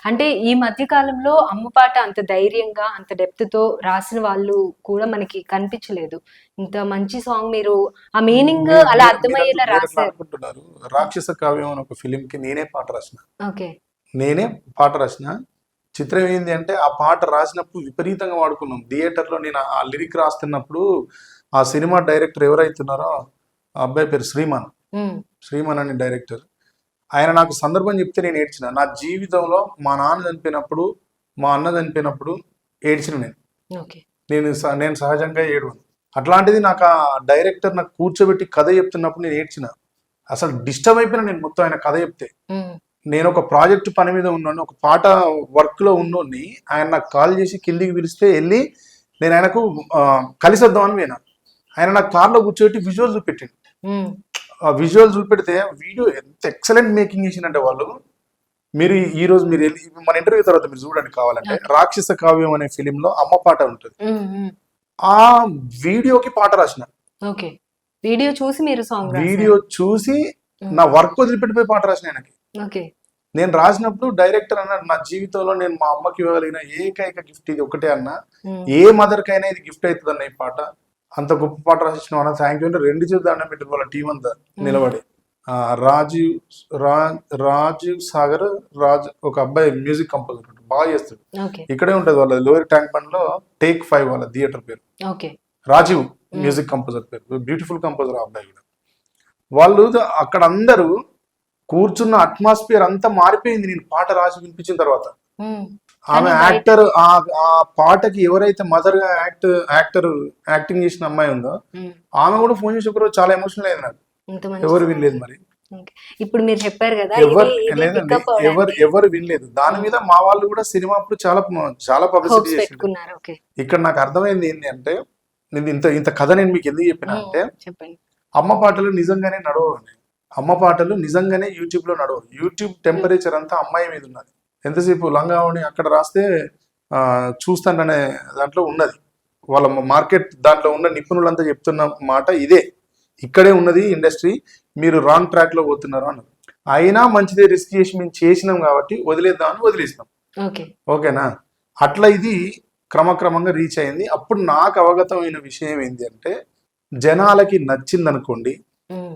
అంటే ఈ మధ్య కాలంలో అమ్మ పాట అంత ధైర్యంగా, అంత డెప్త్‌తో రాసిన వాళ్ళు కూడా మనకి కనిపించలేదు. ఇంత మంచి సాంగ్ మీరు ఆ మీనింగ్ మీ- అలా మీ- అర్థమయ్యేలా మీరట్లా రాసారు. అనుకుంటున్నారు. రాక్షస కావ్యం అని ఒక ఫిలిం కి నేనే పాట రాసిన. ఓకే. నేనే పాట రాసిన. చిత్రం ఏంది అంటే ఆ పాట రాసినప్పుడు విపరీతంగా వాడుకున్నాం థియేటర్లో. నేను ఆ లిరిక్ రాస్తున్నప్పుడు ఆ సినిమా డైరెక్టర్ ఎవరైతున్నారో ఆ అబ్బాయి పేరు శ్రీమాన్. హ్మ్. శ్రీమాన్ అని డైరెక్టర్. ఆయన నాకు సందర్భం చెప్తే నేను ఏడ్చిన. నా జీవితంలో మా నాన్న చనిపోయినప్పుడు, మా అన్న చనిపోయినప్పుడు ఏడ్చిన నేను. ఓకే. నేను సహజంగా ఏడవను. అట్లాంటిది నాకు ఆ డైరెక్టర్ నాకు కూర్చోబెట్టి కథ చెప్తున్నప్పుడు నేను ఏడ్చిన. అసలు డిస్టర్బ్ అయిపోయినా నేను మొత్తం ఆయన కథ చెప్తే. హ్మ్. నేను ఒక ప్రాజెక్ట్ పని మీద ఉన్నాను, ఒక పాట వర్క్ లో ఉన్నోడిని ఆయన నాకు కాల్ చేసి కిందికి పిలిస్తే వెళ్ళి నేను ఆయనకు కలిసి వద్దామని పోయినా. ఆయన నాకు కార్లో కూర్చోబెట్టి విజువల్ చూపెట్టిండు. హ్మ్. ఆ విజువల్ చూపెడితే వీడియో ఎంత ఎక్సలెంట్ మేకింగ్ చేసిందంటే వాళ్ళు. మీరు ఈ రోజు మీరు వెళ్ళి మన ఇంటర్వ్యూ తర్వాత మీరు చూడండి కావాలంటే. ఓకే. రాక్షస కావ్యం అనే ఫిలిం లో అమ్మ పాట ఉంటుంది. హ్మ్. హ్మ్. ఆ వీడియోకి పాట రాసిన. ఓకే. వీడియో చూసి మీరు సాంగ్ వీడియో రాసారు. చూసి హ్మ్. నా వర్క్ వదిలిపెట్టిపోయి పాట రాసిన ఆయనకి. ఓకే. నేను రాసినప్పుడు డైరెక్టర్ అన్నాడు, నా జీవితంలో నేను మా అమ్మకి ఇవ్వగలిగిన ఏకైక గిఫ్ట్ ఇది ఒకటే అన్న. హ్మ్. ఏ మదర్ కైనా ఇది గిఫ్ట్ అవుతుంది అన్న ఈ పాట. అంత గొప్ప పాట రాసినావు అన్న, థ్యాంక్ యూ అంటే 2 చేతులు దండం పెట్టిన వాళ్ళ టీం అంతా నిలబడి. రాజీవ్ రాజీవ్ సాగర్ రాజ్ ఒక అబ్బాయి మ్యూజిక్ కంపోజర్ ఉంటాడు, బాగా చేస్తాడు. ఓకే. ఇక్కడే ఉంటుంది వాళ్ళ లోయర్ ట్యాంక్ బండ్ లో టేక్ 5 వాళ్ళ థియేటర్ పేరు. ఓకే. రాజీవ్ మ్యూజిక్ కంపోజర్ పేరు. బ్యూటిఫుల్ కంపోజర్ ఆ అబ్బాయి కూడా. వాళ్ళు అక్కడ అందరూ కూర్చున్న అట్మాస్ఫియర్ అంతా మారిపోయింది నేను పాట రాసి వినిపించిన తర్వాత. హ్మ్. ఆమె కానీ బయట యాక్టర్ ఆ పాటకి ఎవరైతే మదర్ గా యాక్టర్ యాక్టింగ్ చేసిన అమ్మాయి ఉందో హ్మ్. ఆమె కూడా ఫోన్ చేసి ఒకరోజు చాలా ఎమోషనల్ అయింది నాకు. ఇంత మంచి ఎవరు సాంగ్. వినలేదు మరి. ఓకే. ఇప్పుడు మీరు చెప్పారు గదా! ఎవరు ఇది లేదండి, పికప్ అవ్వడానికి ఎవరు వినలేదు. దాని మీద మా వాళ్ళు కూడా సినిమా అప్పుడు చాలా పబ్లిసిటీ హోప్స్ చేసిండు. పెట్టుకున్నారు. ఓకే. ఇక్కడ నాకు అర్థమైంది ఏంటి అంటే, నేను ఇంత ఇంత కథ నేను మీకు ఎందుకు చెప్పిన హ్మ్. అంటే, చెప్పండి. అమ్మ పాటలు నిజంగానే నడవండి. అమ్మ పాటలు నిజంగానే యూట్యూబ్ లో నడవు. యూట్యూబ్ టెంపరేచర్ అంతా అమ్మాయి మీద ఉన్నది. ఎంతసేపు లంగావని అక్కడ రాస్తే చూస్తాననే దాంట్లో ఉన్నది. వాళ్ళ మార్కెట్ దాంట్లో ఉన్న నిపుణులంతా చెప్తున్న మాట ఇదే. ఇక్కడే ఉన్నది ఇండస్ట్రీ, మీరు రాంగ్ ట్రాక్ లో పోతున్నారు అన్నారు. అయినా మంచిదే, రిస్క్ చేసి మేము చేసినాం కాబట్టి వదిలేద్దామని వదిలేసినాం. ఓకే. ఓకేనా. అట్లా ఇది క్రమక్రమంగా రీచ్ అయింది. అప్పుడు నాకు అవగతమైన విషయం ఏంటి అంటే, జనాలకి నచ్చింది అనుకోండి, హ్మ్.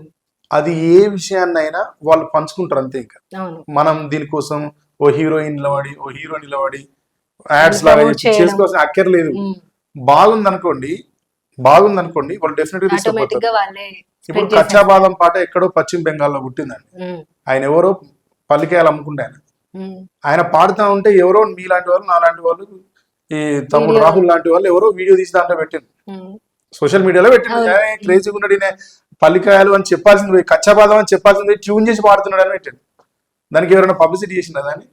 అది ఏ విషయాన్నైనా వాళ్ళు పంచుకుంటారు అంతే. ఇంకా అవును. మనం దీనికోసం ఓ హీరోయిన్ నిలబడి ఓ హీరో నిలబడి దాన్ని యాడ్స్ లాగా ప్రమోట్ చేయడం. చేసుకోవాల్సిన అక్కర్లేదు. హ్మ్. బాగుందనుకోండి బాగుందనుకోండి వాళ్ళు డెఫినెట్ గా ఆటోమేటిక్ తీసుకుపోతారు. గా వాళ్ళే ఇప్పుడు స్ప్రెడ్ కచ్చా చేసేస్తారు. బాదం పాట ఎక్కడో పశ్చిమ బెంగాల్లో పుట్టిందండి. హ్మ్. ఆయన ఎవరో పల్లికాయలు అమ్ముకుంటే హ్మ్. ఆయన పాడుతూ ఉంటే ఎవరో మీలాంటి వాళ్ళు నాలాంటి వాళ్ళు ఈ తమ్ముడు వీడియో. రాహుల్ లాంటి వాళ్ళు ఎవరో వీడియో తీసి దాంట్లో పెట్టిండు, హ్మ్. సోషల్ మీడియాలో పెట్టిండు. అవును. క్రేజీగా ఉన్నాడు ఈయన, పల్లికాయలు అని చెప్పాల్సింది పోయి కచ్చాబాదం అని చెప్పాల్సింది పోయి ట్యూన్ చేసి పాడుతున్నాడు అని పెట్టాడు. దానికి ఎవరైనా పబ్లిసిటీ చేసిందా దాన్ని?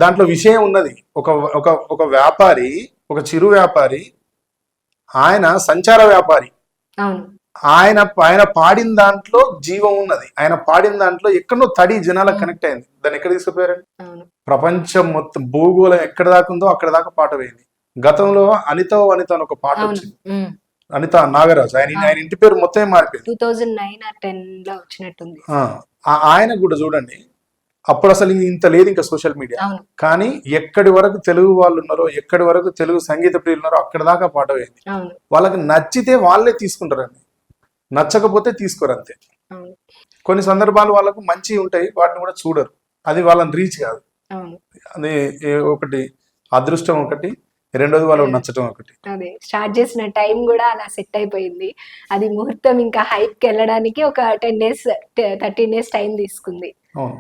దాంట్లో విషయం ఉన్నది. ఒక ఒక ఒక వ్యాపారి, ఒక చిరు వ్యాపారి, ఆయన సంచార వ్యాపారి. అవును. ఆయన ఆయన పాడిన దాంట్లో జీవం ఉన్నది. ఆయన పాడిన దాంట్లో ఎక్కడో తడి జనాలకు కనెక్ట్ అయింది. దాన్ని ఎక్కడ తీసుకుపోయారండి? అవును. ప్రపంచం మొత్తం భూగోళం ఎక్కడ దాకా ఉందో అక్కడ దాకా పాట పోయింది. గతంలో అనిత అని ఒక పాట అవును. వచ్చింది. హ్మ్. అనిత నాగరాజు, ఆయన ఇంటి పేరు మొత్తం మారిపోయింది. 2009 ఆర్ 10 లో వచ్చినట్టుంది. ఆయన కూడా చూడండి, అప్పుడు అసలు ఇంత లేదు ఇంకా సోషల్ మీడియా. అవును. కానీ ఎక్కడి వరకు తెలుగు వాళ్ళు ఉన్నారో, ఎక్కడి వరకు తెలుగు సంగీత ప్రియులు ఉన్నారో అక్కడ దాకా పాట పోయింది. అవును. వాళ్ళకి నచ్చితే వాళ్ళే తీసుకుంటారండి, నచ్చకపోతే తీసుకోరు అంతే. అవును. కొన్ని సందర్భాలు వాళ్ళకు మంచి ఉంటాయి, వాటిని కూడా చూడరు. అది వాళ్ళని రీచ్ కాదు. అవును. అది ఒకటి అదృష్టం, ఒకటి రెండోది వాళ్ళకి నచ్చటం ఒకటి. అదే స్టార్ట్ చేసిన టైం కూడా అలా సెట్ అయిపోయింది. అది ముహూర్తం ఇంకా హైప్‌కి వెళ్ళడానికి ఒక 10 డేస్ 13 డేస్ టైం తీసుకుంది. అవును.